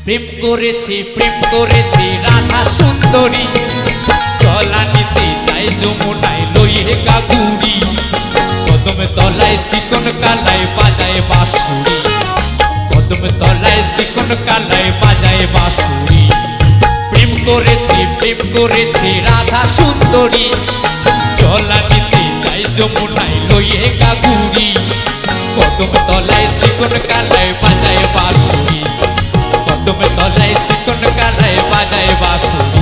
প্রেম করেছি রাধা সুন্দরী, চলা নিতে চাই যমুনায় লইয়ে গাগুড়ি, কদম তলায় চিকন কালায় বাজায় বাঁশুরি, কদম তলায় চিকন কালায় বাজায় বাঁশুরি। প্রেম করেছি রাধা সুন্দরী, চলা নিতে চাই যমুনায় লইয়ে গাগুড়ি, কদম তলায় চিকন কালায় বাজায় বাঁশুরি, কদম তলায় চিকন কালায় বাজায় বাঁশুরি।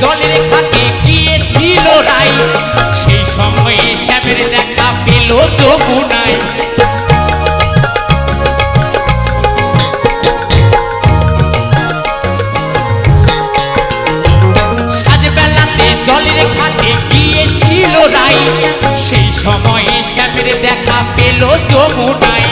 জলের ঘাটে গিয়েছিল রাই, সেই সময়ে শ্যামের দেখা পেল যমুনায়, সাজবেলাতে জলের ঘাটে গিয়েছিল রাই, সেই সময়ে শ্যামের দেখা পেল যমুনায়।